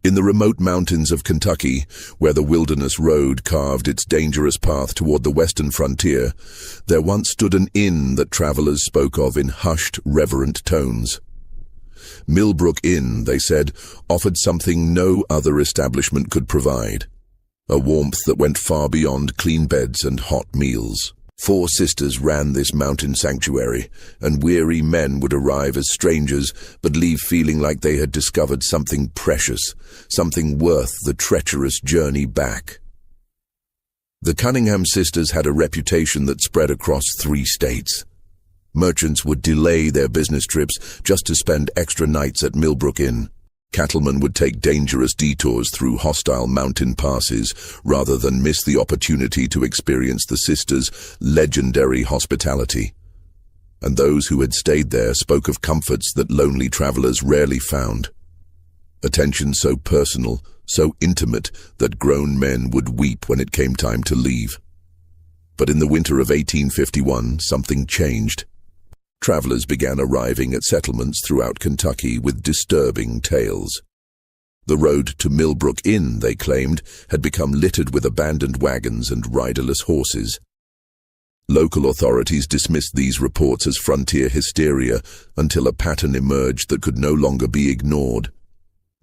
In the remote mountains of Kentucky, where the wilderness road carved its dangerous path toward the western frontier, there once stood an inn that travelers spoke of in hushed, reverent tones. Millbrook Inn, they said, offered something no other establishment could provide, a warmth that went far beyond clean beds and hot meals. 4 sisters ran this mountain sanctuary, and weary men would arrive as strangers but leave feeling like they had discovered something precious, something worth the treacherous journey back. The Cunningham sisters had a reputation that spread across 3 states. Merchants would delay their business trips just to spend extra nights at Millbrook Inn. Cattlemen would take dangerous detours through hostile mountain passes rather than miss the opportunity to experience the sisters' legendary hospitality. And those who had stayed there spoke of comforts that lonely travelers rarely found. Attention so personal, so intimate, that grown men would weep when it came time to leave. But in the winter of 1851, something changed. Travelers began arriving at settlements throughout Kentucky with disturbing tales. The road to Millbrook Inn, they claimed, had become littered with abandoned wagons and riderless horses. Local authorities dismissed these reports as frontier hysteria until a pattern emerged that could no longer be ignored.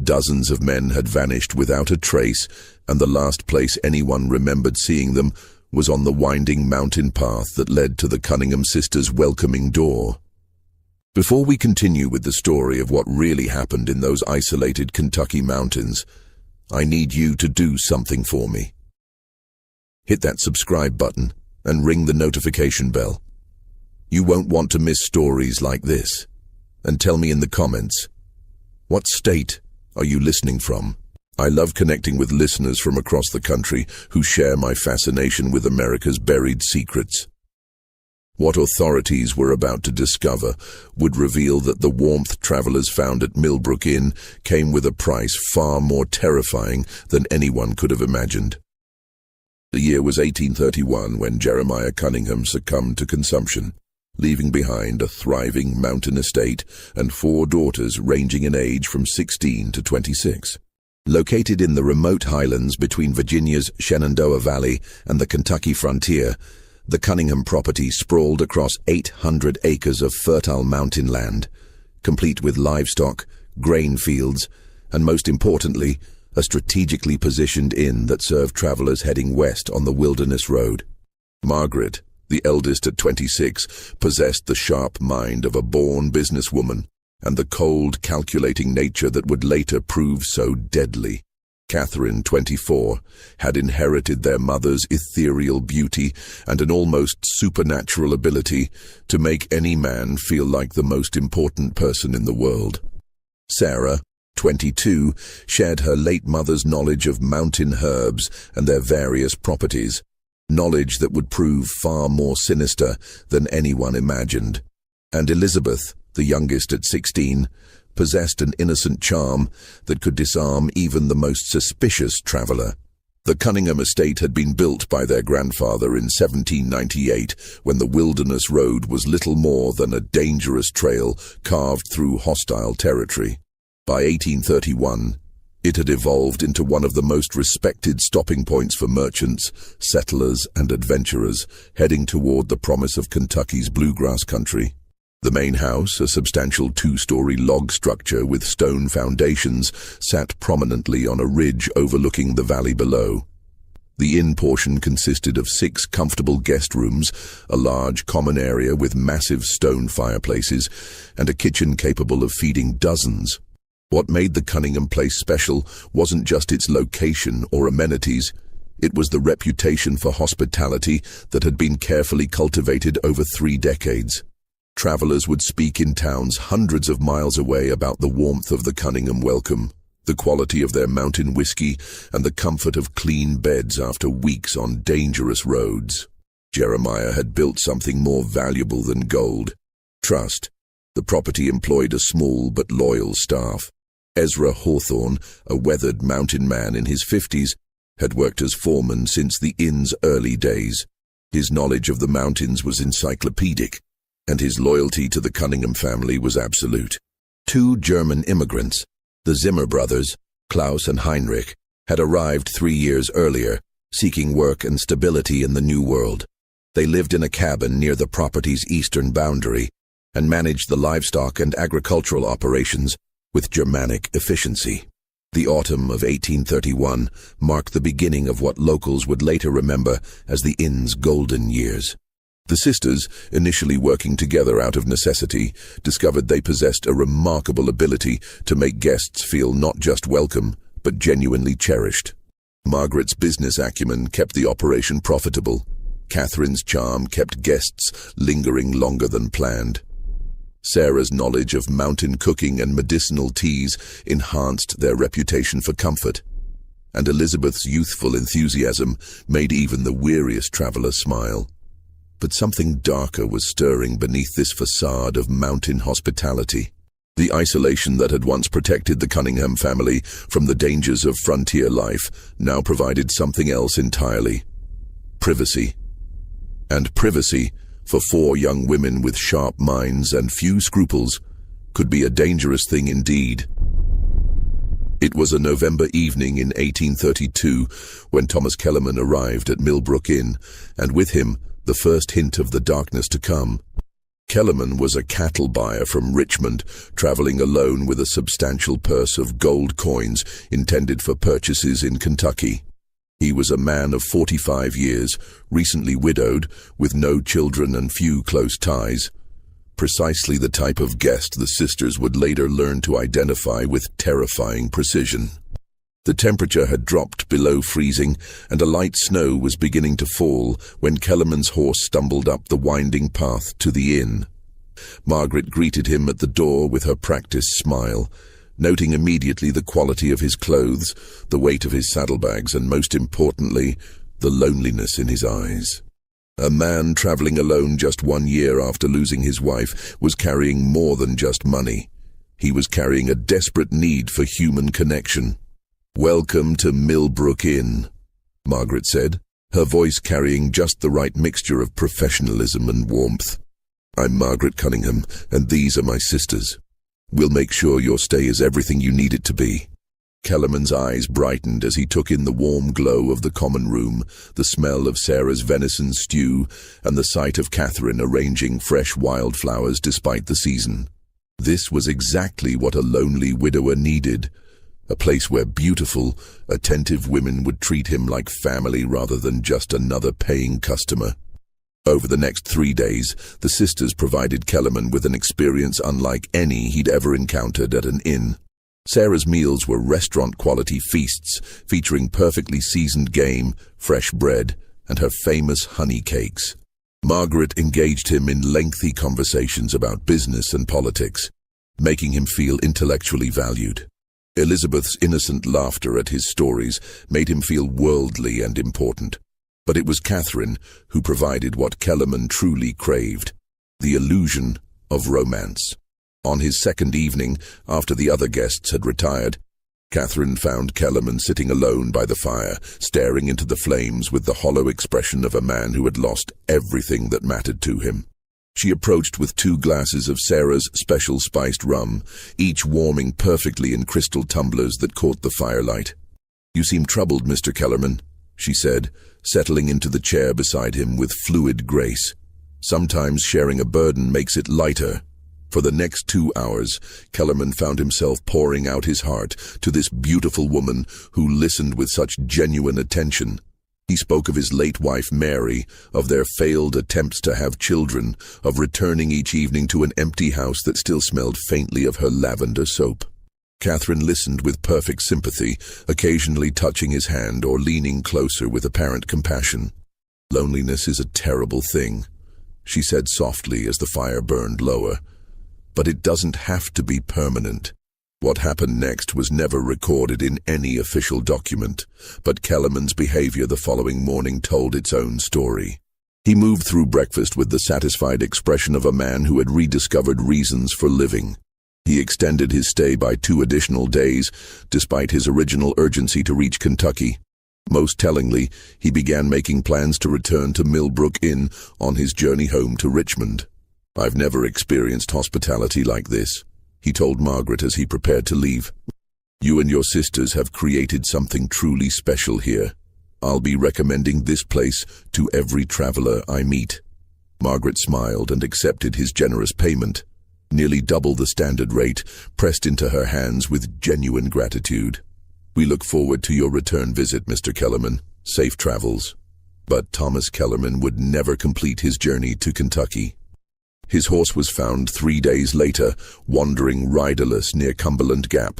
Dozens of men had vanished without a trace, and the last place anyone remembered seeing them was on the winding mountain path that led to the Cunningham sisters' welcoming door. Before we continue with the story of what really happened in those isolated Kentucky mountains, I need you to do something for me. Hit that subscribe button and ring the notification bell. You won't want to miss stories like this. And tell me in the comments, what state are you listening from? I love connecting with listeners from across the country who share my fascination with America's buried secrets. What authorities were about to discover would reveal that the warmth travelers found at Millbrook Inn came with a price far more terrifying than anyone could have imagined. The year was 1831 when Jeremiah Cunningham succumbed to consumption, leaving behind a thriving mountain estate and 4 daughters ranging in age from 16 to 26. Located in the remote highlands between Virginia's Shenandoah Valley and the Kentucky frontier, the Cunningham property sprawled across 800 acres of fertile mountain land, complete with livestock, grain fields, and most importantly, a strategically positioned inn that served travelers heading west on the wilderness road. Margaret, the eldest at 26, possessed the sharp mind of a born businesswoman and the cold, calculating nature that would later prove so deadly. Catherine, 24, had inherited their mother's ethereal beauty and an almost supernatural ability to make any man feel like the most important person in the world. Sarah, 22, shared her late mother's knowledge of mountain herbs and their various properties, knowledge that would prove far more sinister than anyone imagined. And Elizabeth, the youngest at 16, possessed an innocent charm that could disarm even the most suspicious traveler. The Cunningham estate had been built by their grandfather in 1798, when the wilderness road was little more than a dangerous trail carved through hostile territory. By 1831, it had evolved into one of the most respected stopping points for merchants, settlers, and adventurers heading toward the promise of Kentucky's bluegrass country. The main house, a substantial 2-story log structure with stone foundations, sat prominently on a ridge overlooking the valley below. The inn portion consisted of 6 comfortable guest rooms, a large common area with massive stone fireplaces, and a kitchen capable of feeding dozens. What made the Cunningham place special wasn't just its location or amenities. It was the reputation for hospitality that had been carefully cultivated over 3 decades. Travelers would speak in towns hundreds of miles away about the warmth of the Cunningham welcome, the quality of their mountain whiskey, and the comfort of clean beds after weeks on dangerous roads. Jeremiah had built something more valuable than gold: trust. The property employed a small but loyal staff. Ezra Hawthorne, a weathered mountain man in his 50s, had worked as foreman since the inn's early days. His knowledge of the mountains was encyclopedic, and his loyalty to the Cunningham family was absolute. 2 German immigrants, the Zimmer brothers, Klaus and Heinrich had arrived 3 years earlier, seeking work and stability in the New World. They lived in a cabin near the property's eastern boundary and managed the livestock and agricultural operations with Germanic efficiency. The autumn of 1831 marked the beginning of what locals would later remember as the inn's golden years. The sisters, initially working together out of necessity, discovered they possessed a remarkable ability to make guests feel not just welcome, but genuinely cherished. Margaret's business acumen kept the operation profitable. Catherine's charm kept guests lingering longer than planned. Sarah's knowledge of mountain cooking and medicinal teas enhanced their reputation for comfort, and Elizabeth's youthful enthusiasm made even the weariest traveler smile. But something darker was stirring beneath this facade of mountain hospitality. The isolation that had once protected the Cunningham family from the dangers of frontier life now provided something else entirely: privacy. And privacy, for 4 young women with sharp minds and few scruples, could be a dangerous thing indeed. It was a November evening in 1832 when Thomas Kellerman arrived at Millbrook Inn, and with him the first hint of the darkness to come. Kellerman was a cattle buyer from Richmond, traveling alone with a substantial purse of gold coins intended for purchases in Kentucky. He was a man of 45 years, recently widowed, with no children and few close ties. Precisely the type of guest the sisters would later learn to identify with terrifying precision. The temperature had dropped below freezing, and a light snow was beginning to fall when Kellerman's horse stumbled up the winding path to the inn. Margaret greeted him at the door with her practiced smile, noting immediately the quality of his clothes, the weight of his saddlebags, and most importantly, the loneliness in his eyes. A man traveling alone just 1 year after losing his wife was carrying more than just money. He was carrying a desperate need for human connection. "Welcome to Millbrook Inn," Margaret said, her voice carrying just the right mixture of professionalism and warmth. "I'm Margaret Cunningham, and these are my sisters. We'll make sure your stay is everything you need it to be." Kellerman's eyes brightened as he took in the warm glow of the common room, the smell of Sarah's venison stew, and the sight of Catherine arranging fresh wildflowers despite the season. This was exactly what a lonely widower needed: a place where beautiful, attentive women would treat him like family rather than just another paying customer. Over the next 3 days, the sisters provided Kellerman with an experience unlike any he'd ever encountered at an inn. Sarah's meals were restaurant-quality feasts, featuring perfectly seasoned game, fresh bread, and her famous honey cakes. Margaret engaged him in lengthy conversations about business and politics, making him feel intellectually valued. Elizabeth's innocent laughter at his stories made him feel worldly and important. But it was Catherine who provided what Kellerman truly craved: the illusion of romance. On his second evening, after the other guests had retired, Catherine found Kellerman sitting alone by the fire, staring into the flames with the hollow expression of a man who had lost everything that mattered to him. She approached with 2 glasses of Sarah's special spiced rum, each warming perfectly in crystal tumblers that caught the firelight. "You seem troubled, Mr. Kellerman," she said, settling into the chair beside him with fluid grace. "Sometimes sharing a burden makes it lighter." For the next 2 hours, Kellerman found himself pouring out his heart to this beautiful woman who listened with such genuine attention. He spoke of his late wife Mary, of their failed attempts to have children, of returning each evening to an empty house that still smelled faintly of her lavender soap. Catherine listened with perfect sympathy, occasionally touching his hand or leaning closer with apparent compassion. "Loneliness is a terrible thing," she said softly as the fire burned lower. "But it doesn't have to be permanent." What happened next was never recorded in any official document, but Kellerman's behavior the following morning told its own story. He moved through breakfast with the satisfied expression of a man who had rediscovered reasons for living. He extended his stay by 2 additional days, despite his original urgency to reach Kentucky. Most tellingly, he began making plans to return to Millbrook Inn on his journey home to Richmond. "I've never experienced hospitality like this," he told Margaret as he prepared to leave. You and your sisters have created something truly special here. I'll be recommending this place to every traveler I meet." Margaret smiled and accepted his generous payment, nearly double the standard rate, pressed into her hands with genuine gratitude. "We look forward to your return visit, Mr. Kellerman. Safe travels." But Thomas Kellerman would never complete his journey to Kentucky. His horse was found 3 days later, wandering riderless near Cumberland Gap.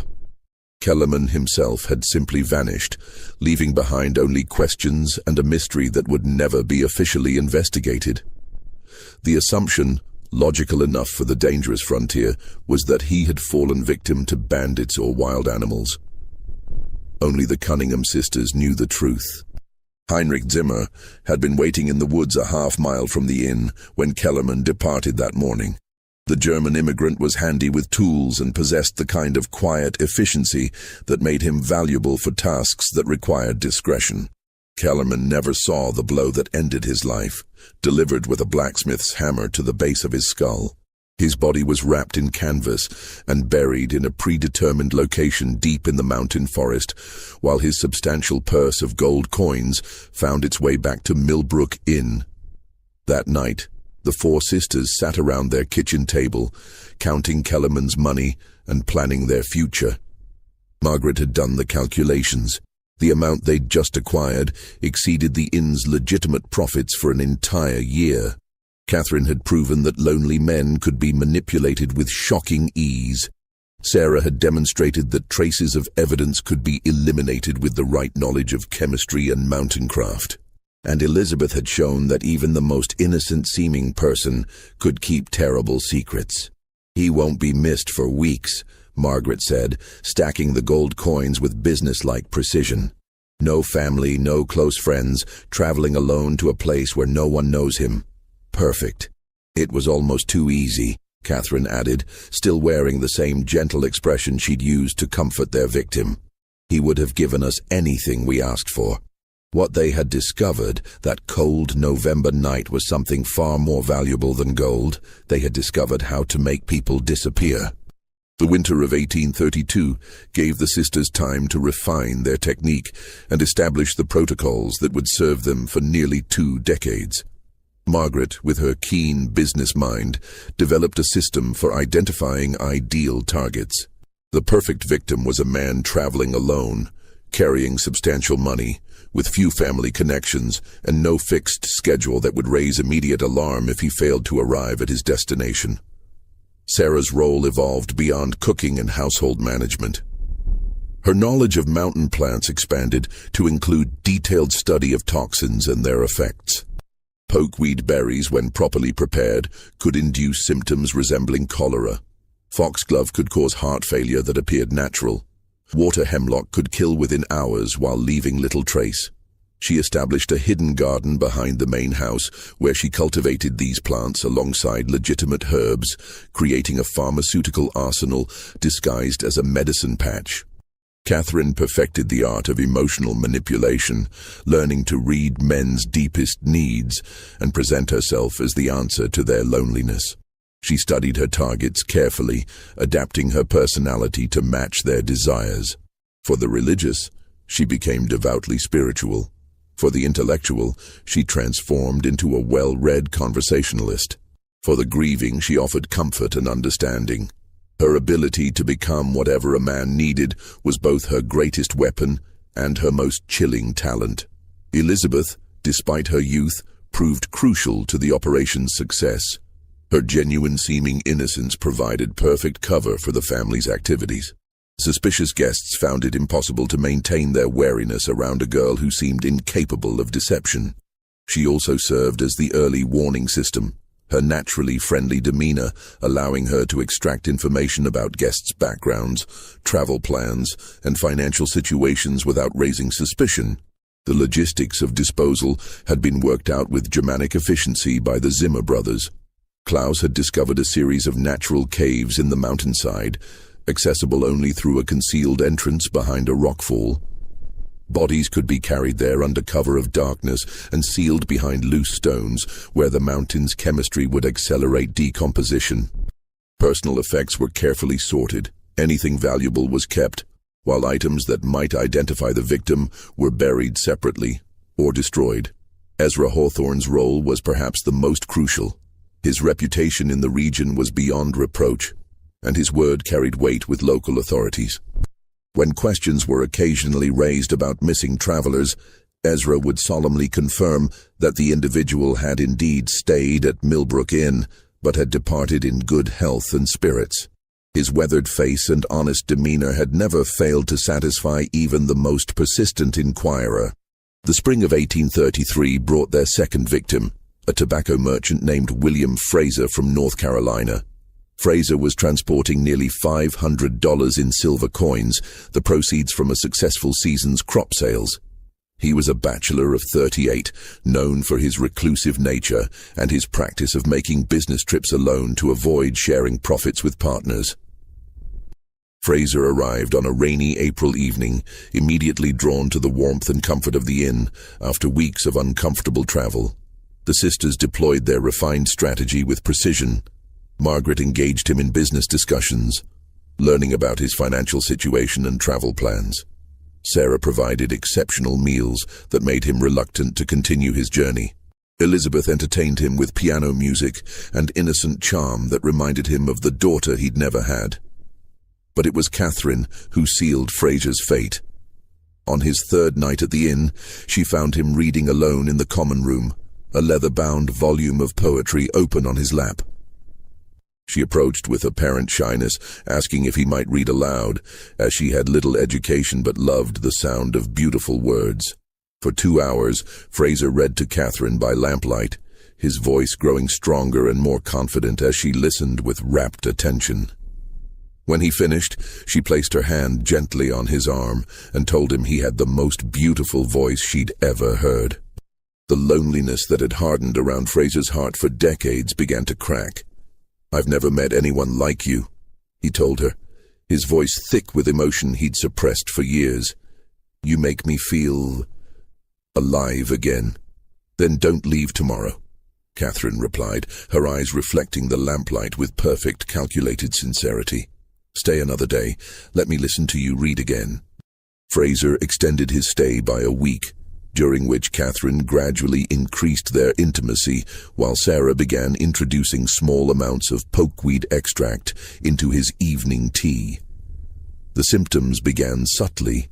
Kellerman himself had simply vanished, leaving behind only questions and a mystery that would never be officially investigated. The assumption, logical enough for the dangerous frontier, was that he had fallen victim to bandits or wild animals. Only the Cunningham sisters knew the truth. Heinrich Zimmer had been waiting in the woods a half-mile from the inn when Kellerman departed that morning. The German immigrant was handy with tools and possessed the kind of quiet efficiency that made him valuable for tasks that required discretion. Kellerman never saw the blow that ended his life, delivered with a blacksmith's hammer to the base of his skull. His body was wrapped in canvas and buried in a predetermined location deep in the mountain forest, while his substantial purse of gold coins found its way back to Millbrook Inn. That night, the four sisters sat around their kitchen table, counting Kellerman's money and planning their future. Margaret had done the calculations. The amount they'd just acquired exceeded the inn's legitimate profits for an entire year. Catherine had proven that lonely men could be manipulated with shocking ease. Sarah had demonstrated that traces of evidence could be eliminated with the right knowledge of chemistry and mountaincraft. And Elizabeth had shown that even the most innocent-seeming person could keep terrible secrets. "He won't be missed for weeks," Margaret said, stacking the gold coins with businesslike precision. "No family, no close friends, traveling alone to a place where no one knows him. Perfect." "It was almost too easy," Catherine added, still wearing the same gentle expression she'd used to comfort their victim. "He would have given us anything we asked for." What they had discovered that cold November night was something far more valuable than gold. They had discovered how to make people disappear. The winter of 1832 gave the sisters time to refine their technique and establish the protocols that would serve them for nearly 2 decades. Margaret, with her keen business mind, developed a system for identifying ideal targets. The perfect victim was a man traveling alone, carrying substantial money, with few family connections and no fixed schedule that would raise immediate alarm if he failed to arrive at his destination. Sarah's role evolved beyond cooking and household management. Her knowledge of mountain plants expanded to include detailed study of toxins and their effects. Pokeweed berries, when properly prepared, could induce symptoms resembling cholera. Foxglove could cause heart failure that appeared natural. Water hemlock could kill within hours while leaving little trace. She established a hidden garden behind the main house where she cultivated these plants alongside legitimate herbs, creating a pharmaceutical arsenal disguised as a medicine patch. Catherine perfected the art of emotional manipulation, learning to read men's deepest needs and present herself as the answer to their loneliness. She studied her targets carefully, adapting her personality to match their desires. For the religious, she became devoutly spiritual. For the intellectual, she transformed into a well-read conversationalist. For the grieving, she offered comfort and understanding. Her ability to become whatever a man needed was both her greatest weapon and her most chilling talent. Elizabeth, despite her youth, proved crucial to the operation's success. Her genuine-seeming innocence provided perfect cover for the family's activities. Suspicious guests found it impossible to maintain their wariness around a girl who seemed incapable of deception. She also served as the early warning system, her naturally friendly demeanor allowing her to extract information about guests' backgrounds, travel plans, and financial situations without raising suspicion. The logistics of disposal had been worked out with Germanic efficiency by the Zimmer brothers. Klaus had discovered a series of natural caves in the mountainside, accessible only through a concealed entrance behind a rockfall. Bodies could be carried there under cover of darkness and sealed behind loose stones, where the mountain's chemistry would accelerate decomposition. Personal effects were carefully sorted. Anything valuable was kept, while items that might identify the victim were buried separately or destroyed. Ezra Hawthorne's role was perhaps the most crucial. His reputation in the region was beyond reproach, and his word carried weight with local authorities. When questions were occasionally raised about missing travelers, Ezra would solemnly confirm that the individual had indeed stayed at Millbrook Inn, but had departed in good health and spirits. His weathered face and honest demeanor had never failed to satisfy even the most persistent inquirer. The spring of 1833 brought their second victim, a tobacco merchant named William Fraser from North Carolina. Fraser was transporting nearly $500 in silver coins, the proceeds from a successful season's crop sales. He was a bachelor of 38, known for his reclusive nature and his practice of making business trips alone to avoid sharing profits with partners. Fraser arrived on a rainy April evening, immediately drawn to the warmth and comfort of the inn after weeks of uncomfortable travel. The sisters deployed their refined strategy with precision. Margaret engaged him in business discussions, learning about his financial situation and travel plans. Sarah provided exceptional meals that made him reluctant to continue his journey. Elizabeth entertained him with piano music and innocent charm that reminded him of the daughter he'd never had. But it was Catherine who sealed Fraser's fate. On his third night at the inn, she found him reading alone in the common room, a leather-bound volume of poetry open on his lap. She approached with apparent shyness, asking if he might read aloud, as she had little education but loved the sound of beautiful words. For 2 hours, Fraser read to Catherine by lamplight, his voice growing stronger and more confident as she listened with rapt attention. When he finished, she placed her hand gently on his arm and told him he had the most beautiful voice she'd ever heard. The loneliness that had hardened around Fraser's heart for decades began to crack. "I've never met anyone like you," he told her, his voice thick with emotion he'd suppressed for years. "You make me feel alive again." "Then don't leave tomorrow," Catherine replied, her eyes reflecting the lamplight with perfect, calculated sincerity. "Stay another day. Let me listen to you read again." Fraser extended his stay by a week, during which Catherine gradually increased their intimacy while Sarah began introducing small amounts of pokeweed extract into his evening tea. The symptoms began subtly: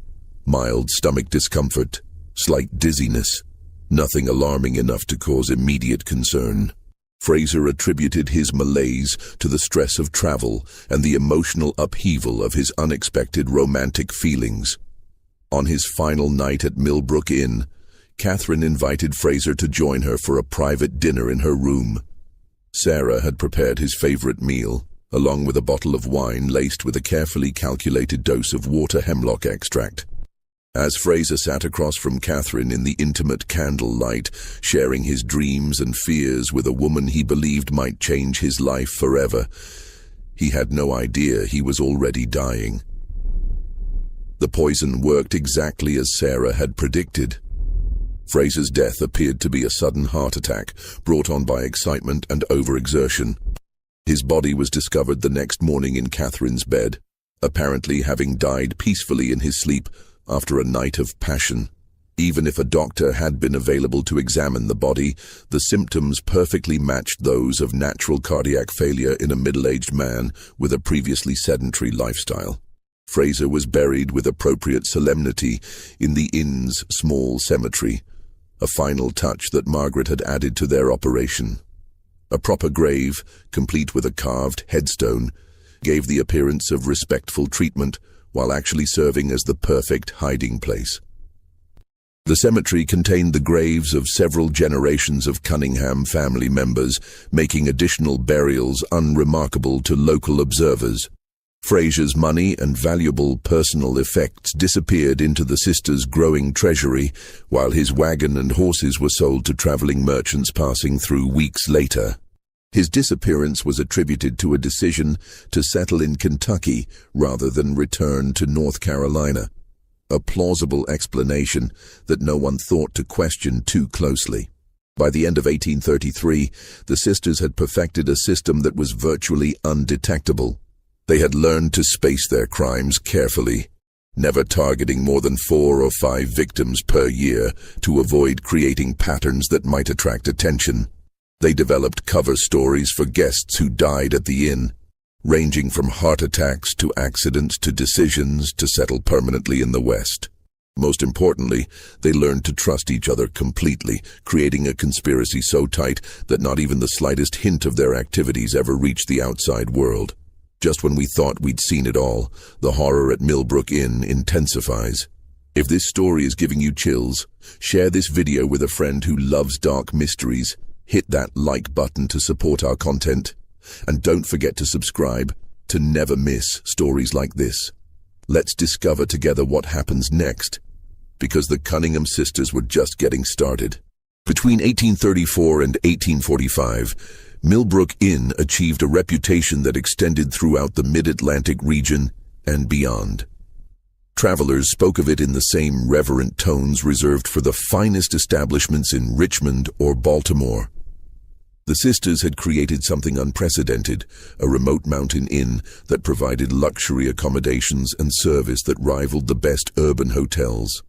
mild stomach discomfort, slight dizziness, nothing alarming enough to cause immediate concern. Fraser attributed his malaise to the stress of travel and the emotional upheaval of his unexpected romantic feelings. On his final night at Millbrook Inn, Catherine invited Fraser to join her for a private dinner in her room. Sarah had prepared his favorite meal, along with a bottle of wine laced with a carefully calculated dose of water hemlock extract. As Fraser sat across from Catherine in the intimate candlelight, sharing his dreams and fears with a woman he believed might change his life forever, he had no idea he was already dying. The poison worked exactly as Sarah had predicted. Fraser's death appeared to be a sudden heart attack, brought on by excitement and overexertion. His body was discovered the next morning in Catherine's bed, apparently having died peacefully in his sleep after a night of passion. Even if a doctor had been available to examine the body, the symptoms perfectly matched those of natural cardiac failure in a middle-aged man with a previously sedentary lifestyle. Fraser was buried with appropriate solemnity in the inn's small cemetery, a final touch that Margaret had added to their operation. A proper grave, complete with a carved headstone, gave the appearance of respectful treatment while actually serving as the perfect hiding place. The cemetery contained the graves of several generations of Cunningham family members, making additional burials unremarkable to local observers. Fraser's money and valuable personal effects disappeared into the sisters' growing treasury, while his wagon and horses were sold to traveling merchants passing through weeks later. His disappearance was attributed to a decision to settle in Kentucky rather than return to North Carolina, a plausible explanation that no one thought to question too closely. By the end of 1833, the sisters had perfected a system that was virtually undetectable. They had learned to space their crimes carefully, never targeting more than 4 or 5 victims per year to avoid creating patterns that might attract attention. They developed cover stories for guests who died at the inn, ranging from heart attacks to accidents to decisions to settle permanently in the West. Most importantly, they learned to trust each other completely, creating a conspiracy so tight that not even the slightest hint of their activities ever reached the outside world. Just when we thought we'd seen it all, the horror at Millbrook Inn intensifies. If this story is giving you chills, share this video with a friend who loves dark mysteries, hit that like button to support our content, and don't forget to subscribe to never miss stories like this. Let's discover together what happens next, because the Cunningham sisters were just getting started. Between 1834 and 1845, Millbrook Inn achieved a reputation that extended throughout the mid-Atlantic region and beyond. Travelers spoke of it in the same reverent tones reserved for the finest establishments in Richmond or Baltimore. The sisters had created something unprecedented, a remote mountain inn that provided luxury accommodations and service that rivaled the best urban hotels.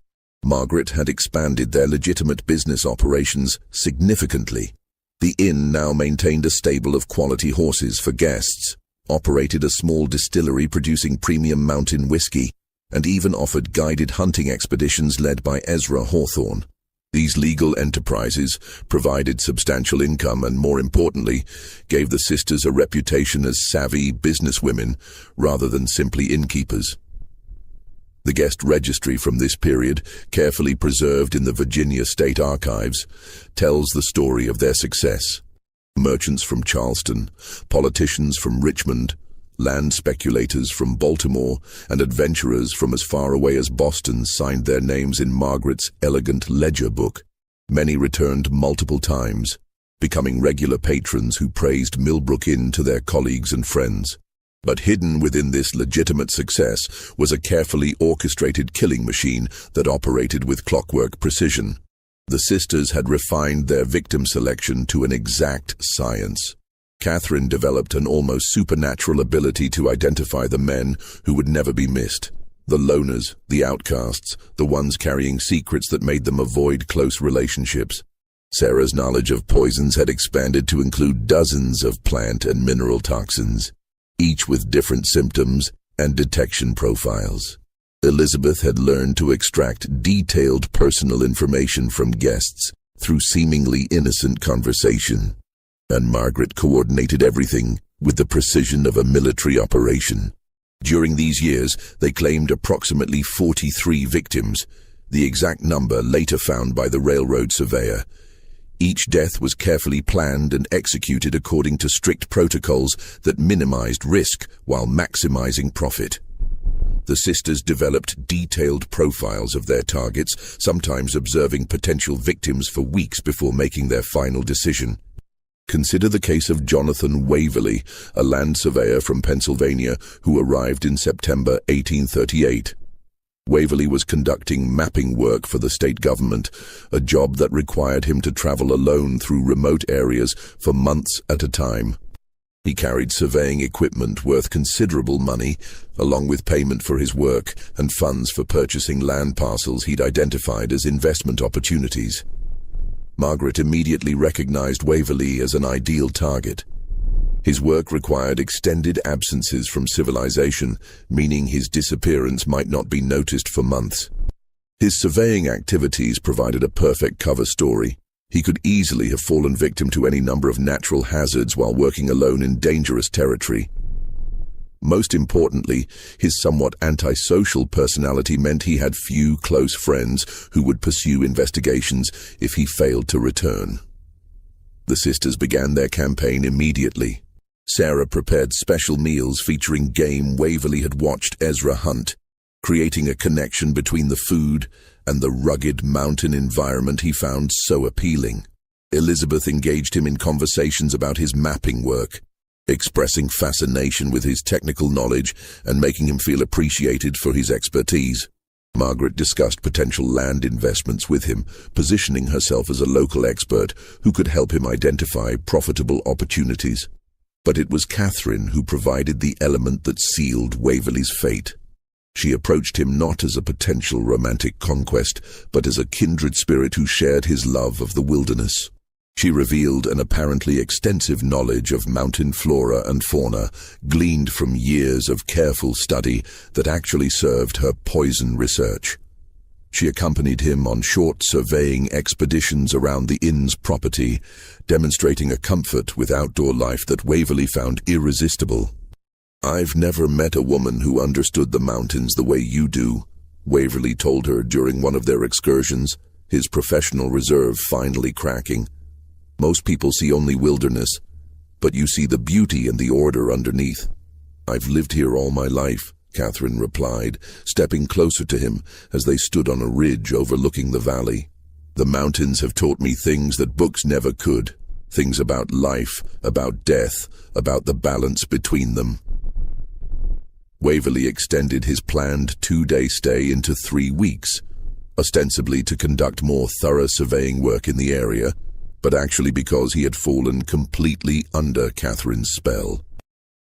Margaret had expanded their legitimate business operations significantly. The inn now maintained a stable of quality horses for guests, operated a small distillery producing premium mountain whiskey, and even offered guided hunting expeditions led by Ezra Hawthorne. These legal enterprises provided substantial income and, more importantly, gave the sisters a reputation as savvy businesswomen rather than simply innkeepers. The guest registry from this period, carefully preserved in the Virginia State Archives, tells the story of their success. Merchants from Charleston, politicians from Richmond, land speculators from Baltimore, and adventurers from as far away as Boston signed their names in Margaret's elegant ledger book. Many returned multiple times, becoming regular patrons who praised Millbrook Inn to their colleagues and friends. But hidden within this legitimate success was a carefully orchestrated killing machine that operated with clockwork precision. The sisters had refined their victim selection to an exact science. Catherine developed an almost supernatural ability to identify the men who would never be missed. The loners, the outcasts, the ones carrying secrets that made them avoid close relationships. Sarah's knowledge of poisons had expanded to include dozens of plant and mineral toxins, each with different symptoms and detection profiles. Elizabeth had learned to extract detailed personal information from guests through seemingly innocent conversation, and Margaret coordinated everything with the precision of a military operation. During these years, they claimed approximately 43 victims, the exact number later found by the railroad surveyor. Each death was carefully planned and executed according to strict protocols that minimized risk while maximizing profit. The sisters developed detailed profiles of their targets, sometimes observing potential victims for weeks before making their final decision. Consider the case of Jonathan Waverley, a land surveyor from Pennsylvania who arrived in September 1838. Waverley was conducting mapping work for the state government, a job that required him to travel alone through remote areas for months at a time. He carried surveying equipment worth considerable money, along with payment for his work and funds for purchasing land parcels he'd identified as investment opportunities. Margaret immediately recognized Waverley as an ideal target. His work required extended absences from civilization, meaning his disappearance might not be noticed for months. His surveying activities provided a perfect cover story. He could easily have fallen victim to any number of natural hazards while working alone in dangerous territory. Most importantly, his somewhat antisocial personality meant he had few close friends who would pursue investigations if he failed to return. The sisters began their campaign immediately. Sarah prepared special meals featuring game Waverley had watched Ezra hunt, creating a connection between the food and the rugged mountain environment he found so appealing. Elizabeth engaged him in conversations about his mapping work, expressing fascination with his technical knowledge and making him feel appreciated for his expertise. Margaret discussed potential land investments with him, positioning herself as a local expert who could help him identify profitable opportunities. But it was Catherine who provided the element that sealed Waverley's fate. She approached him not as a potential romantic conquest, but as a kindred spirit who shared his love of the wilderness. She revealed an apparently extensive knowledge of mountain flora and fauna, gleaned from years of careful study that actually served her poison research. She accompanied him on short surveying expeditions around the inn's property, demonstrating a comfort with outdoor life that Waverley found irresistible. "I've never met a woman who understood the mountains the way you do," Waverley told her during one of their excursions, his professional reserve finally cracking. "Most people see only wilderness, but you see the beauty and the order underneath." "I've lived here all my life," Catherine replied, stepping closer to him as they stood on a ridge overlooking the valley. "The mountains have taught me things that books never could, things about life, about death, about the balance between them." Waverley extended his planned 2-day stay into 3 weeks, ostensibly to conduct more thorough surveying work in the area, but actually because he had fallen completely under Catherine's spell.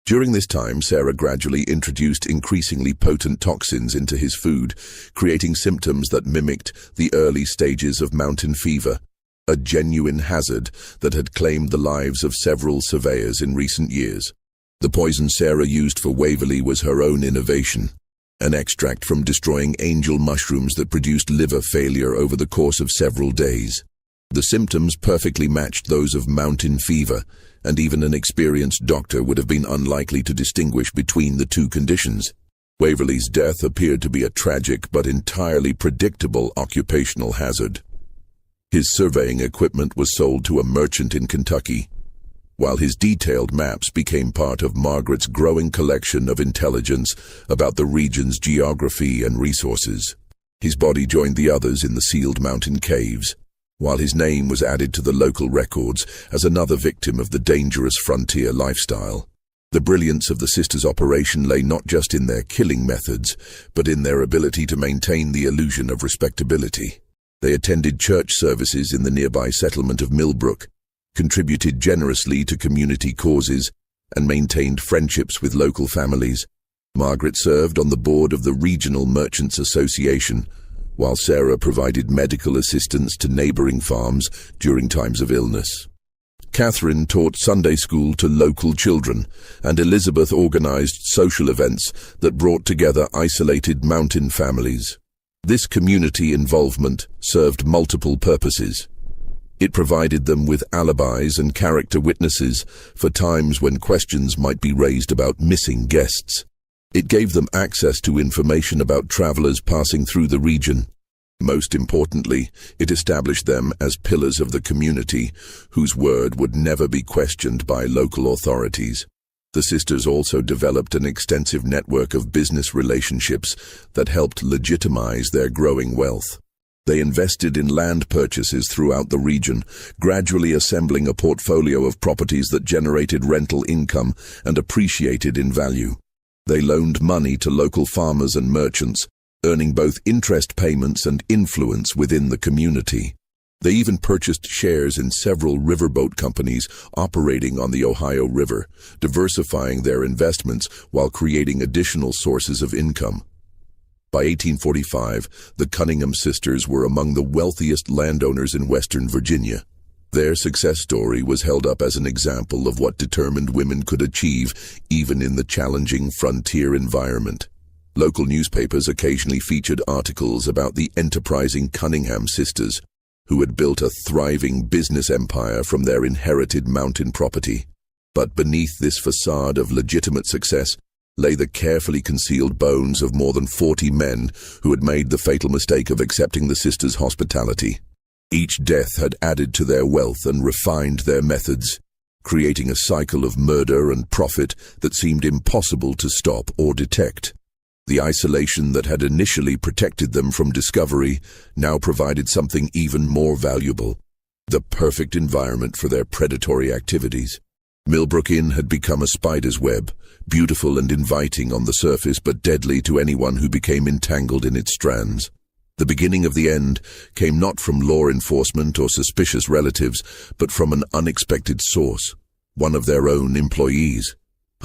During this time, Sarah gradually introduced increasingly potent toxins into his food, creating symptoms that mimicked the early stages of mountain fever, a genuine hazard that had claimed the lives of several surveyors in recent years. The poison Sarah used for Waverley was her own innovation, an extract from destroying angel mushrooms that produced liver failure over the course of several days. The symptoms perfectly matched those of mountain fever, and even an experienced doctor would have been unlikely to distinguish between the two conditions. Waverley's death appeared to be a tragic but entirely predictable occupational hazard. His surveying equipment was sold to a merchant in Kentucky, while his detailed maps became part of Margaret's growing collection of intelligence about the region's geography and resources. His body joined the others in the sealed mountain caves, while his name was added to the local records as another victim of the dangerous frontier lifestyle. The brilliance of the sisters' operation lay not just in their killing methods, but in their ability to maintain the illusion of respectability. They attended church services in the nearby settlement of Millbrook, contributed generously to community causes, and maintained friendships with local families. Margaret served on the board of the Regional Merchants Association, while Sarah provided medical assistance to neighboring farms during times of illness. Catherine taught Sunday school to local children, and Elizabeth organized social events that brought together isolated mountain families. This community involvement served multiple purposes. It provided them with alibis and character witnesses for times when questions might be raised about missing guests. It gave them access to information about travelers passing through the region. Most importantly, it established them as pillars of the community, whose word would never be questioned by local authorities. The sisters also developed an extensive network of business relationships that helped legitimize their growing wealth. They invested in land purchases throughout the region, gradually assembling a portfolio of properties that generated rental income and appreciated in value. They loaned money to local farmers and merchants, earning both interest payments and influence within the community. They even purchased shares in several riverboat companies operating on the Ohio River, diversifying their investments while creating additional sources of income. By 1845, the Cunningham sisters were among the wealthiest landowners in Western Virginia. Their success story was held up as an example of what determined women could achieve even in the challenging frontier environment. Local newspapers occasionally featured articles about the enterprising Cunningham sisters, who had built a thriving business empire from their inherited mountain property. But beneath this facade of legitimate success lay the carefully concealed bones of more than 40 men who had made the fatal mistake of accepting the sisters' hospitality. Each death had added to their wealth and refined their methods, creating a cycle of murder and profit that seemed impossible to stop or detect. The isolation that had initially protected them from discovery now provided something even more valuable: the perfect environment for their predatory activities. Millbrook Inn had become a spider's web, beautiful and inviting on the surface but deadly to anyone who became entangled in its strands. The beginning of the end came not from law enforcement or suspicious relatives, but from an unexpected source, one of their own employees.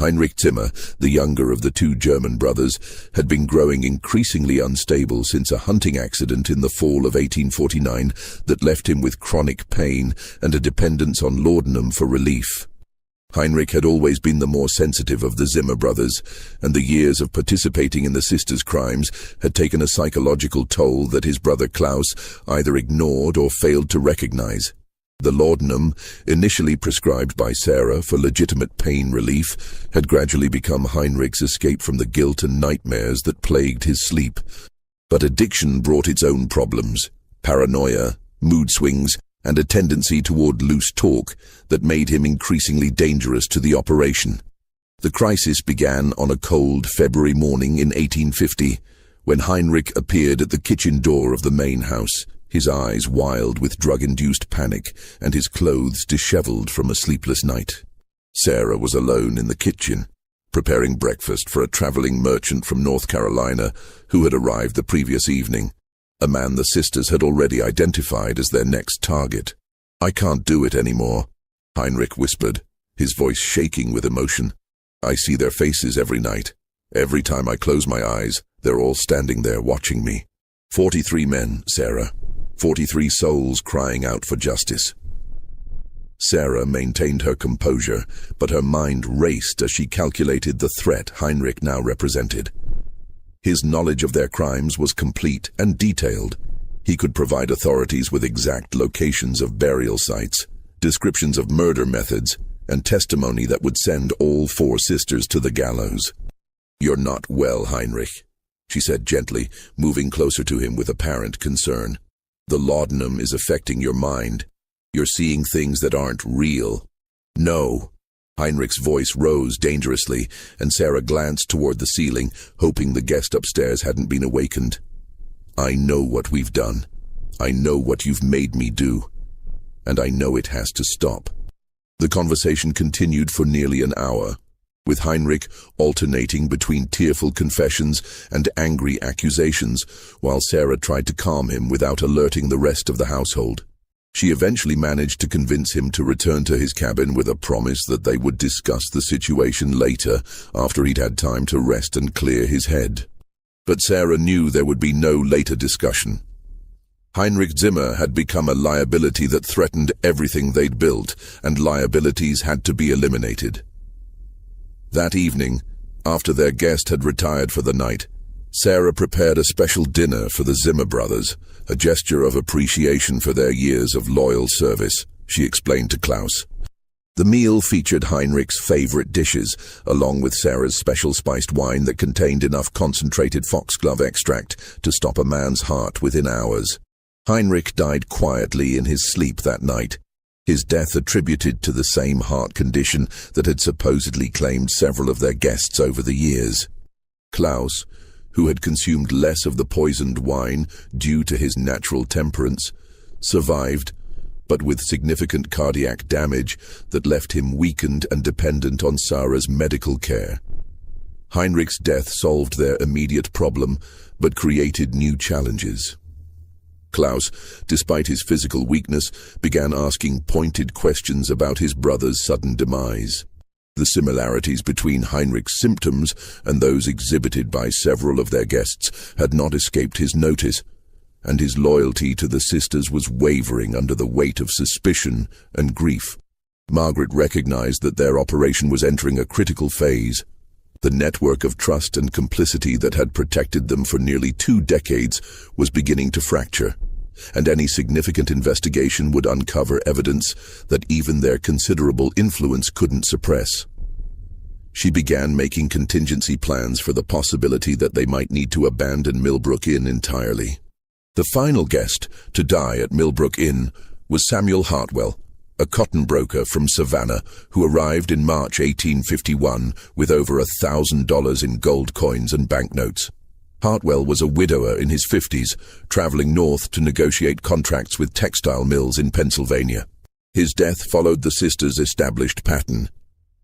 Heinrich Zimmer, the younger of the two German brothers, had been growing increasingly unstable since a hunting accident in the fall of 1849 that left him with chronic pain and a dependence on laudanum for relief. Heinrich had always been the more sensitive of the Zimmer brothers, and the years of participating in the sisters' crimes had taken a psychological toll that his brother Klaus either ignored or failed to recognize. The laudanum, initially prescribed by Sarah for legitimate pain relief, had gradually become Heinrich's escape from the guilt and nightmares that plagued his sleep. But addiction brought its own problems: paranoia, mood swings, and a tendency toward loose talk that made him increasingly dangerous to the operation. The crisis began on a cold February morning in 1850, when Heinrich appeared at the kitchen door of the main house, his eyes wild with drug-induced panic and his clothes disheveled from a sleepless night. Sarah was alone in the kitchen, preparing breakfast for a traveling merchant from North Carolina who had arrived the previous evening, a man the sisters had already identified as their next target. "I can't do it anymore," Heinrich whispered, his voice shaking with emotion. "I see their faces every night. Every time I close my eyes, they're all standing there watching me. 43 men, Sarah. 43 souls crying out for justice." Sarah maintained her composure, but her mind raced as she calculated the threat Heinrich now represented. His knowledge of their crimes was complete and detailed. He could provide authorities with exact locations of burial sites, descriptions of murder methods, and testimony that would send all 4 sisters to the gallows. "You're not well, Heinrich," she said gently, moving closer to him with apparent concern. "The laudanum is affecting your mind. You're seeing things that aren't real." "No." Heinrich's voice rose dangerously, and Sarah glanced toward the ceiling, hoping the guest upstairs hadn't been awakened. "I know what we've done. I know what you've made me do. And I know it has to stop." The conversation continued for nearly an hour, with Heinrich alternating between tearful confessions and angry accusations, while Sarah tried to calm him without alerting the rest of the household. She eventually managed to convince him to return to his cabin with a promise that they would discuss the situation later, after he'd had time to rest and clear his head. But Sarah knew there would be no later discussion. Heinrich Zimmer had become a liability that threatened everything they'd built, and liabilities had to be eliminated. That evening, after their guest had retired for the night, Sarah prepared a special dinner for the Zimmer brothers, a gesture of appreciation for their years of loyal service, she explained to Klaus. The meal featured Heinrich's favorite dishes, along with Sarah's special spiced wine that contained enough concentrated foxglove extract to stop a man's heart within hours. Heinrich died quietly in his sleep that night, his death attributed to the same heart condition that had supposedly claimed several of their guests over the years. Klaus, who had consumed less of the poisoned wine due to his natural temperance, survived, but with significant cardiac damage that left him weakened and dependent on Sarah's medical care. Heinrich's death solved their immediate problem, but created new challenges. Klaus, despite his physical weakness, began asking pointed questions about his brother's sudden demise. The similarities between Heinrich's symptoms and those exhibited by several of their guests had not escaped his notice, and his loyalty to the sisters was wavering under the weight of suspicion and grief. Margaret recognized that their operation was entering a critical phase. The network of trust and complicity that had protected them for nearly 2 decades was beginning to fracture, and any significant investigation would uncover evidence that even their considerable influence couldn't suppress. She began making contingency plans for the possibility that they might need to abandon Millbrook Inn entirely. The final guest to die at Millbrook Inn was Samuel Hartwell, a cotton broker from Savannah who arrived in March 1851 with over $1,000 in gold coins and banknotes. Hartwell was a widower in his 50s, traveling north to negotiate contracts with textile mills in Pennsylvania. His death followed the sisters' established pattern: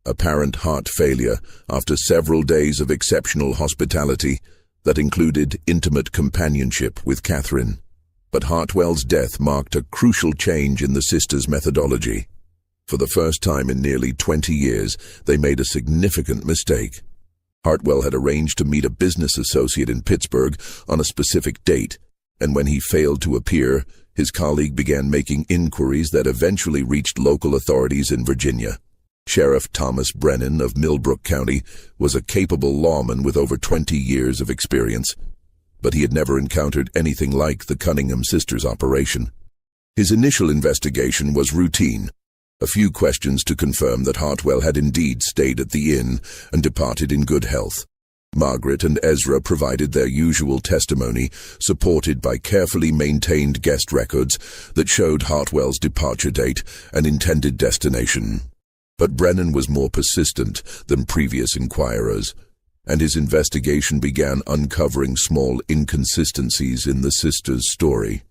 apparent heart failure after several days of exceptional hospitality that included intimate companionship with Catherine. But Hartwell's death marked a crucial change in the sisters' methodology. For the first time in nearly 20 years, they made a significant mistake. Hartwell had arranged to meet a business associate in Pittsburgh on a specific date, and when he failed to appear, his colleague began making inquiries that eventually reached local authorities in Virginia. Sheriff Thomas Brennan of Millbrook County was a capable lawman with over 20 years of experience, but he had never encountered anything like the Cunningham sisters' operation. His initial investigation was routine. A few questions to confirm that Hartwell had indeed stayed at the inn and departed in good health. Margaret and Ezra provided their usual testimony, supported by carefully maintained guest records that showed Hartwell's departure date and intended destination. But Brennan was more persistent than previous inquirers, and his investigation began uncovering small inconsistencies in the sisters' story.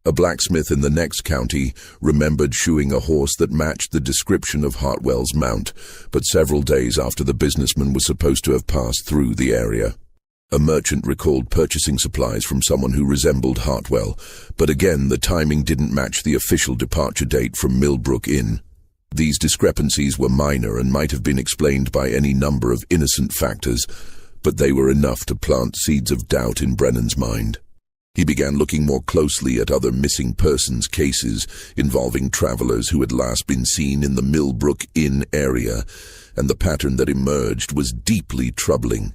A blacksmith in the next county remembered shoeing a horse that matched the description of Hartwell's mount, but several days after the businessman was supposed to have passed through the area. A merchant recalled purchasing supplies from someone who resembled Hartwell, but again the timing didn't match the official departure date from Millbrook Inn. These discrepancies were minor and might have been explained by any number of innocent factors, but they were enough to plant seeds of doubt in Brennan's mind. He began looking more closely at other missing persons cases involving travelers who had last been seen in the Millbrook Inn area, and the pattern that emerged was deeply troubling.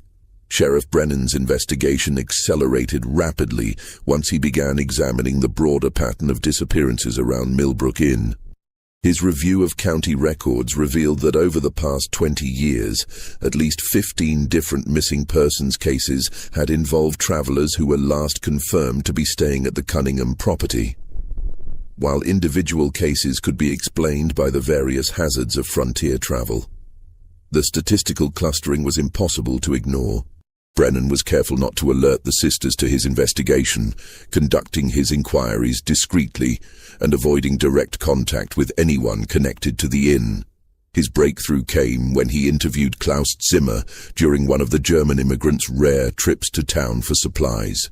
Sheriff Brennan's investigation accelerated rapidly once he began examining the broader pattern of disappearances around Millbrook Inn. His review of county records revealed that over the past 20 years, at least 15 different missing persons cases had involved travelers who were last confirmed to be staying at the Cunningham property. While individual cases could be explained by the various hazards of frontier travel, the statistical clustering was impossible to ignore. Brennan was careful not to alert the sisters to his investigation, conducting his inquiries discreetly and avoiding direct contact with anyone connected to the inn. His breakthrough came when he interviewed Klaus Zimmer during one of the German immigrants' rare trips to town for supplies.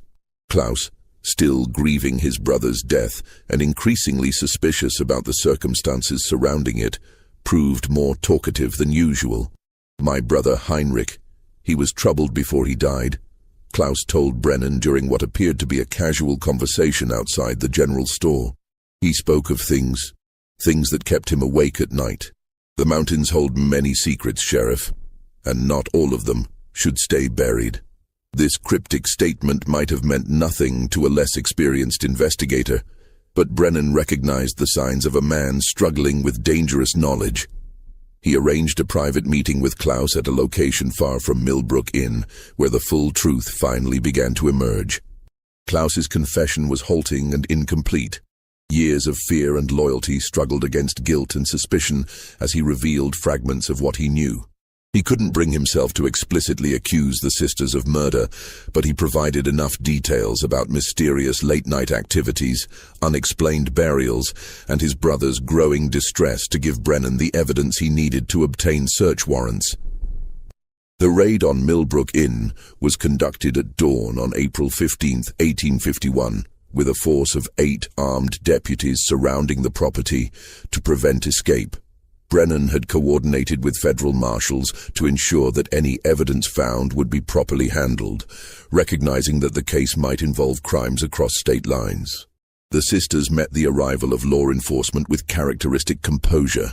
Klaus, still grieving his brother's death and increasingly suspicious about the circumstances surrounding it, proved more talkative than usual. "My brother Heinrich. He was troubled before he died," Klaus told Brennan during what appeared to be a casual conversation outside the general store. "He spoke of things that kept him awake at night. The mountains hold many secrets, Sheriff, and not all of them should stay buried." This cryptic statement might have meant nothing to a less experienced investigator, but Brennan recognized the signs of a man struggling with dangerous knowledge. He arranged a private meeting with Klaus at a location far from Millbrook Inn, where the full truth finally began to emerge. Klaus's confession was halting and incomplete. Years of fear and loyalty struggled against guilt and suspicion as he revealed fragments of what he knew. He couldn't bring himself to explicitly accuse the sisters of murder, but he provided enough details about mysterious late-night activities, unexplained burials, and his brother's growing distress to give Brennan the evidence he needed to obtain search warrants. The raid on Millbrook Inn was conducted at dawn on April 15, 1851, with a force of 8 armed deputies surrounding the property to prevent escape. Brennan had coordinated with federal marshals to ensure that any evidence found would be properly handled, recognizing that the case might involve crimes across state lines. The sisters met the arrival of law enforcement with characteristic composure.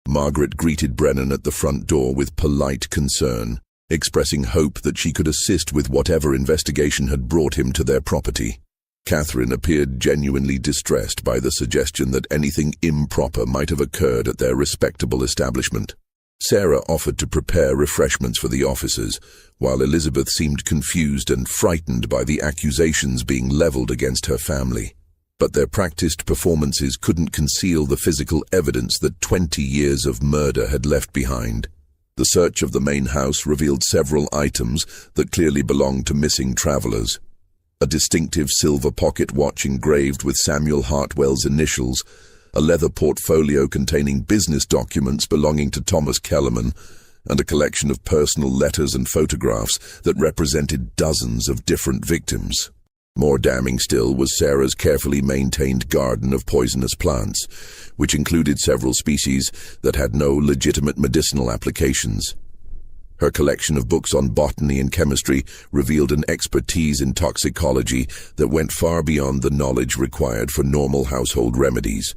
Margaret greeted Brennan at the front door with polite concern, expressing hope that she could assist with whatever investigation had brought him to their property. Catherine appeared genuinely distressed by the suggestion that anything improper might have occurred at their respectable establishment. Sarah offered to prepare refreshments for the officers, while Elizabeth seemed confused and frightened by the accusations being leveled against her family. But their practiced performances couldn't conceal the physical evidence that 20 years of murder had left behind. The search of the main house revealed several items that clearly belonged to missing travelers. A distinctive silver pocket watch engraved with Samuel Hartwell's initials, a leather portfolio containing business documents belonging to Thomas Kellerman, and a collection of personal letters and photographs that represented dozens of different victims. More damning still was Sarah's carefully maintained garden of poisonous plants, which included several species that had no legitimate medicinal applications. Her collection of books on botany and chemistry revealed an expertise in toxicology that went far beyond the knowledge required for normal household remedies.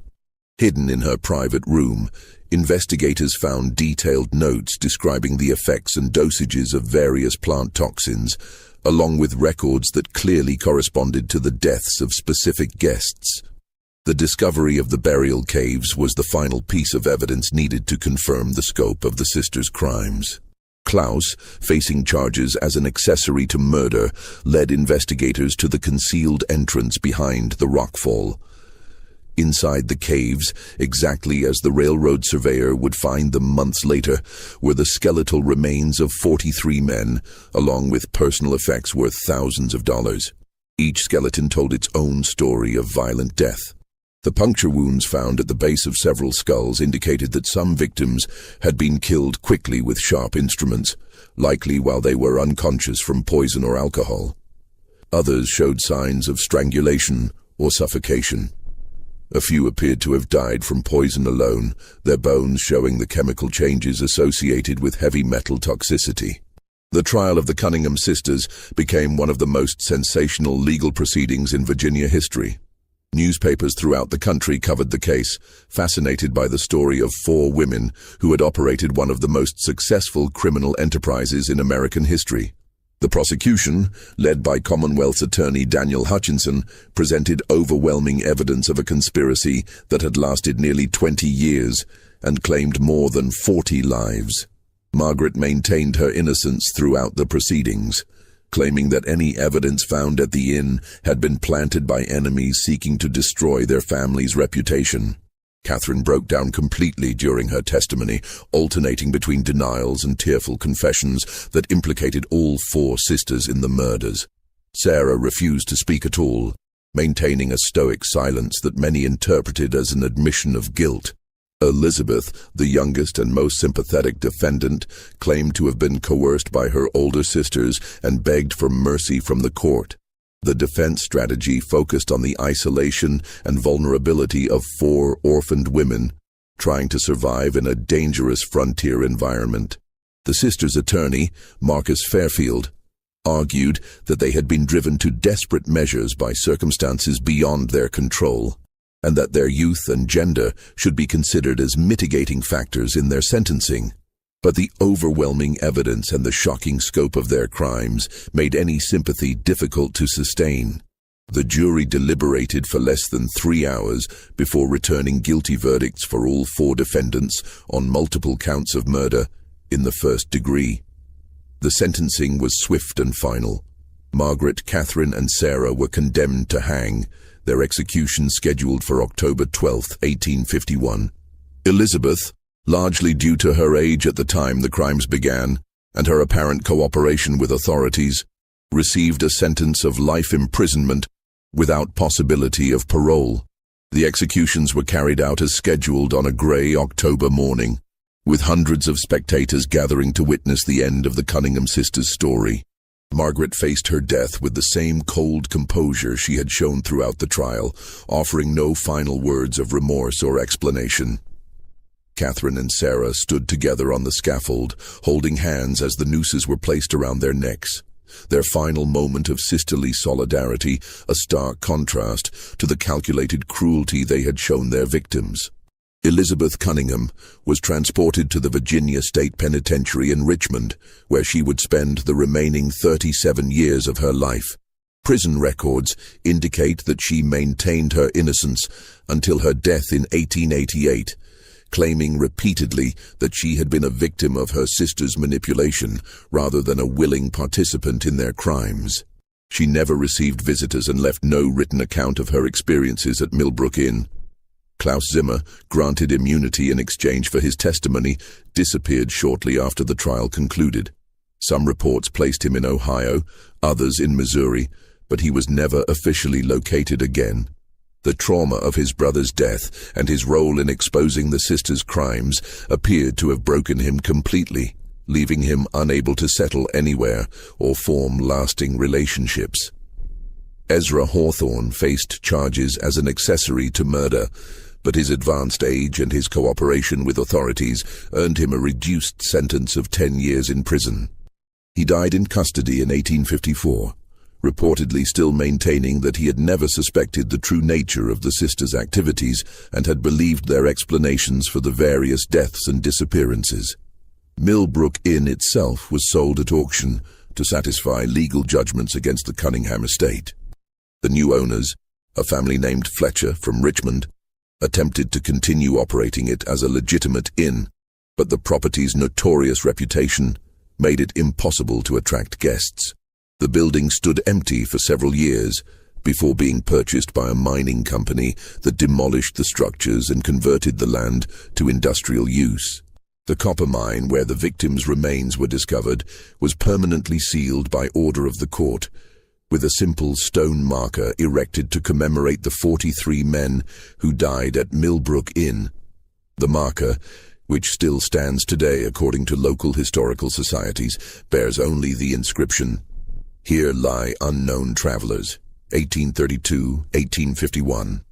Hidden in her private room, investigators found detailed notes describing the effects and dosages of various plant toxins, along with records that clearly corresponded to the deaths of specific guests. The discovery of the burial caves was the final piece of evidence needed to confirm the scope of the sisters' crimes. Klaus, facing charges as an accessory to murder, led investigators to the concealed entrance behind the rockfall. Inside the caves, exactly as the railroad surveyor would find them months later, were the skeletal remains of 43 men, along with personal effects worth thousands of dollars. Each skeleton told its own story of violent death. The puncture wounds found at the base of several skulls indicated that some victims had been killed quickly with sharp instruments, likely while they were unconscious from poison or alcohol. Others showed signs of strangulation or suffocation. A few appeared to have died from poison alone, their bones showing the chemical changes associated with heavy metal toxicity. The trial of the Cunningham sisters became one of the most sensational legal proceedings in Virginia history. Newspapers throughout the country covered the case, fascinated by the story of 4 women who had operated one of the most successful criminal enterprises in American history. The prosecution, led by Commonwealth's attorney Daniel Hutchinson, presented overwhelming evidence of a conspiracy that had lasted nearly 20 years and claimed more than 40 lives. Margaret maintained her innocence throughout the proceedings, claiming that any evidence found at the inn had been planted by enemies seeking to destroy their family's reputation. Catherine broke down completely during her testimony, alternating between denials and tearful confessions that implicated all 4 sisters in the murders. Sarah refused to speak at all, maintaining a stoic silence that many interpreted as an admission of guilt. Elizabeth, the youngest and most sympathetic defendant, claimed to have been coerced by her older sisters and begged for mercy from the court. The defense strategy focused on the isolation and vulnerability of 4 orphaned women, trying to survive in a dangerous frontier environment. The sisters' attorney, Marcus Fairfield, argued that they had been driven to desperate measures by circumstances beyond their control, and that their youth and gender should be considered as mitigating factors in their sentencing. But the overwhelming evidence and the shocking scope of their crimes made any sympathy difficult to sustain. The jury deliberated for less than 3 hours before returning guilty verdicts for all 4 defendants on multiple counts of murder in the first degree. The sentencing was swift and final. Margaret, Catherine, and Sarah were condemned to hang, their execution scheduled for October 12, 1851. Elizabeth, largely due to her age at the time the crimes began and her apparent cooperation with authorities, received a sentence of life imprisonment without possibility of parole. The executions were carried out as scheduled on a grey October morning, with hundreds of spectators gathering to witness the end of the Cunningham sisters' story. Margaret faced her death with the same cold composure she had shown throughout the trial, offering no final words of remorse or explanation. Catherine and Sarah stood together on the scaffold, holding hands as the nooses were placed around their necks, their final moment of sisterly solidarity, a stark contrast to the calculated cruelty they had shown their victims. Elizabeth Cunningham was transported to the Virginia State Penitentiary in Richmond, where she would spend the remaining 37 years of her life. Prison records indicate that she maintained her innocence until her death in 1888, claiming repeatedly that she had been a victim of her sister's manipulation rather than a willing participant in their crimes. She never received visitors and left no written account of her experiences at Millbrook Inn. Klaus Zimmer, granted immunity in exchange for his testimony, disappeared shortly after the trial concluded. Some reports placed him in Ohio, others in Missouri, but he was never officially located again. The trauma of his brother's death and his role in exposing the sisters' crimes appeared to have broken him completely, leaving him unable to settle anywhere or form lasting relationships. Ezra Hawthorne faced charges as an accessory to murder, but his advanced age and his cooperation with authorities earned him a reduced sentence of 10 years in prison. He died in custody in 1854, reportedly still maintaining that he had never suspected the true nature of the sisters' activities and had believed their explanations for the various deaths and disappearances. Millbrook Inn itself was sold at auction to satisfy legal judgments against the Cunningham estate. The new owners, a family named Fletcher from Richmond, attempted to continue operating it as a legitimate inn, but the property's notorious reputation made it impossible to attract guests. The building stood empty for several years before being purchased by a mining company that demolished the structures and converted the land to industrial use. The copper mine where the victims' remains were discovered was permanently sealed by order of the court, with a simple stone marker erected to commemorate the 43 men who died at Millbrook Inn. The marker, which still stands today according to local historical societies, bears only the inscription, "Here lie unknown travelers, 1832-1851.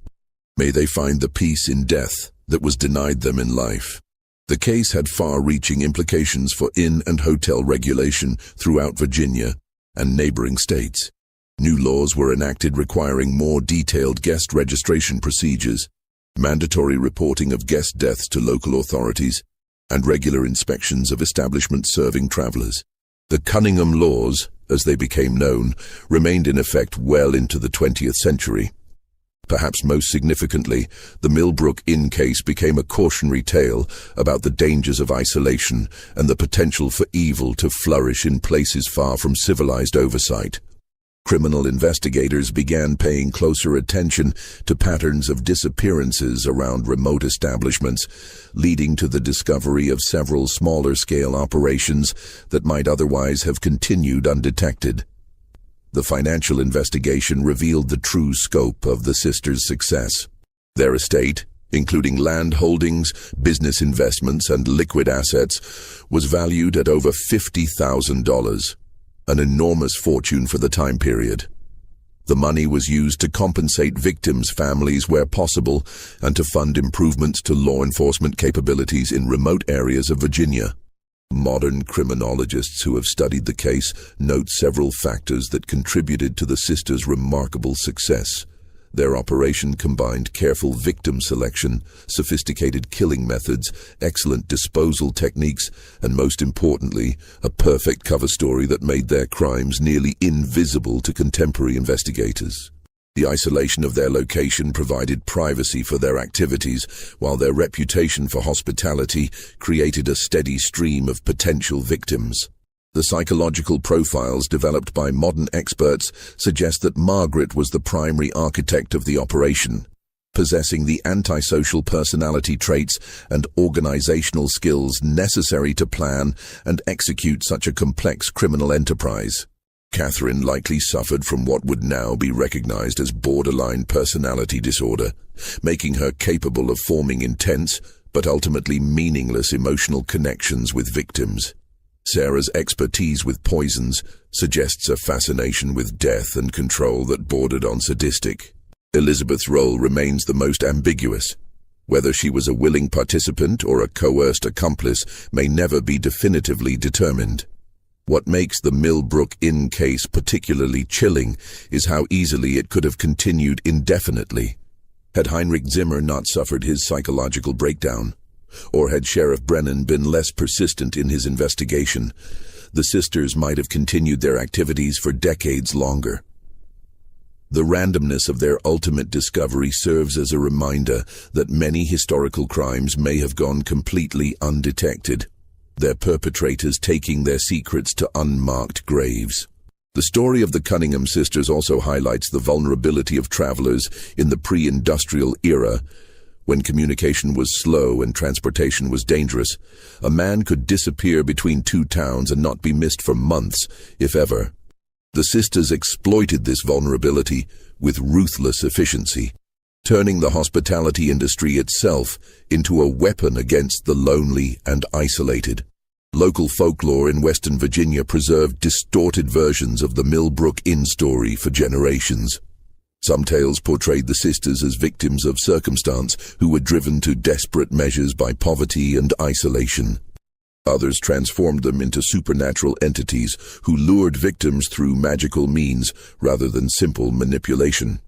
May they find the peace in death that was denied them in life." The case had far-reaching implications for inn and hotel regulation throughout Virginia and neighboring states. New laws were enacted requiring more detailed guest registration procedures, mandatory reporting of guest deaths to local authorities, and regular inspections of establishments serving travelers. The Cunningham laws, as they became known, remained in effect well into the 20th century. Perhaps most significantly, the Millbrook Inn case became a cautionary tale about the dangers of isolation and the potential for evil to flourish in places far from civilized oversight. Criminal investigators began paying closer attention to patterns of disappearances around remote establishments, leading to the discovery of several smaller-scale operations that might otherwise have continued undetected. The financial investigation revealed the true scope of the sisters' success. Their estate, including land holdings, business investments, and liquid assets, was valued at over $50,000, an enormous fortune for the time period. The money was used to compensate victims' families where possible and to fund improvements to law enforcement capabilities in remote areas of Virginia. Modern criminologists who have studied the case note several factors that contributed to the sisters' remarkable success. Their operation combined careful victim selection, sophisticated killing methods, excellent disposal techniques, and most importantly, a perfect cover story that made their crimes nearly invisible to contemporary investigators. The isolation of their location provided privacy for their activities, while their reputation for hospitality created a steady stream of potential victims. The psychological profiles developed by modern experts suggest that Margaret was the primary architect of the operation, possessing the antisocial personality traits and organizational skills necessary to plan and execute such a complex criminal enterprise. Catherine likely suffered from what would now be recognized as borderline personality disorder, making her capable of forming intense but ultimately meaningless emotional connections with victims. Sarah's expertise with poisons suggests a fascination with death and control that bordered on sadistic. Elizabeth's role remains the most ambiguous. Whether she was a willing participant or a coerced accomplice may never be definitively determined. What makes the Millbrook Inn case particularly chilling is how easily it could have continued indefinitely. Had Heinrich Zimmer not suffered his psychological breakdown, or had Sheriff Brennan been less persistent in his investigation, the sisters might have continued their activities for decades longer. The randomness of their ultimate discovery serves as a reminder that many historical crimes may have gone completely undetected, their perpetrators taking their secrets to unmarked graves. The story of the Cunningham sisters also highlights the vulnerability of travelers in the pre-industrial era. When communication was slow and transportation was dangerous, a man could disappear between two towns and not be missed for months, if ever. The sisters exploited this vulnerability with ruthless efficiency, turning the hospitality industry itself into a weapon against the lonely and isolated. Local folklore in Western Virginia preserved distorted versions of the Millbrook Inn story for generations. Some tales portrayed the sisters as victims of circumstance who were driven to desperate measures by poverty and isolation. Others transformed them into supernatural entities who lured victims through magical means rather than simple manipulation.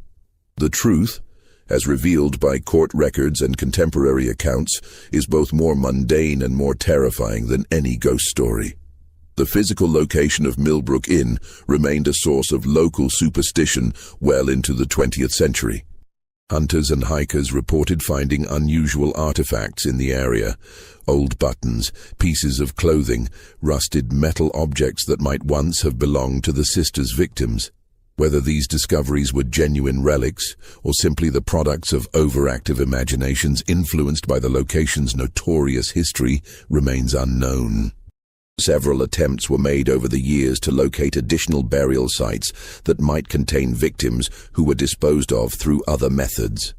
The truth, as revealed by court records and contemporary accounts, is both more mundane and more terrifying than any ghost story. The physical location of Millbrook Inn remained a source of local superstition well into the 20th century. Hunters and hikers reported finding unusual artifacts in the area: old buttons, pieces of clothing, rusted metal objects that might once have belonged to the sisters' victims. Whether these discoveries were genuine relics or simply the products of overactive imaginations influenced by the location's notorious history remains unknown. Several attempts were made over the years to locate additional burial sites that might contain victims who were disposed of through other methods.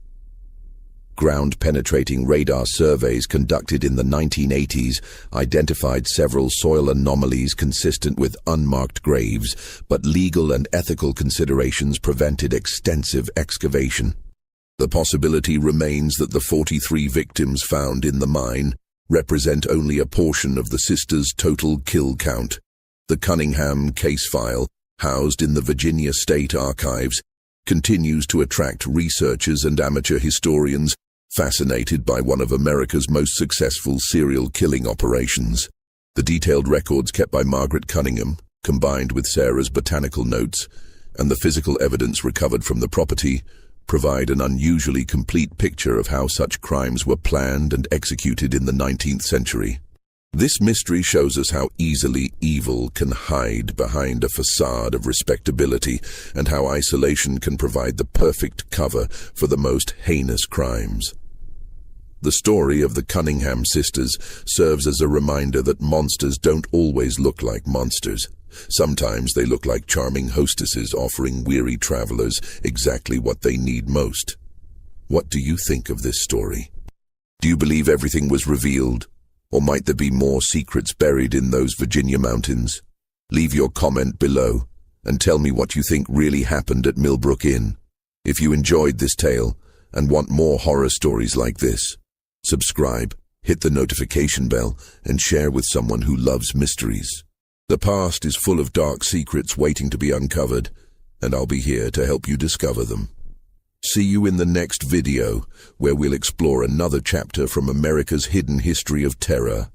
Ground-penetrating radar surveys conducted in the 1980s identified several soil anomalies consistent with unmarked graves, but legal and ethical considerations prevented extensive excavation. The possibility remains that the 43 victims found in the mine represent only a portion of the sisters' total kill count. The Cunningham case file, housed in the Virginia State Archives, continues to attract researchers and amateur historians fascinated by one of America's most successful serial killing operations. The detailed records kept by Margaret Cunningham, combined with Sarah's botanical notes, and the physical evidence recovered from the property, provide an unusually complete picture of how such crimes were planned and executed in the 19th century. This mystery shows us how easily evil can hide behind a facade of respectability and how isolation can provide the perfect cover for the most heinous crimes. The story of the Cunningham sisters serves as a reminder that monsters don't always look like monsters. Sometimes they look like charming hostesses offering weary travelers exactly what they need most. What do you think of this story? Do you believe everything was revealed? Or might there be more secrets buried in those Virginia mountains? Leave your comment below and tell me what you think really happened at Millbrook Inn. If you enjoyed this tale and want more horror stories like this, subscribe, hit the notification bell, and share with someone who loves mysteries. The past is full of dark secrets waiting to be uncovered, and I'll be here to help you discover them. See you in the next video, where we'll explore another chapter from America's hidden history of terror.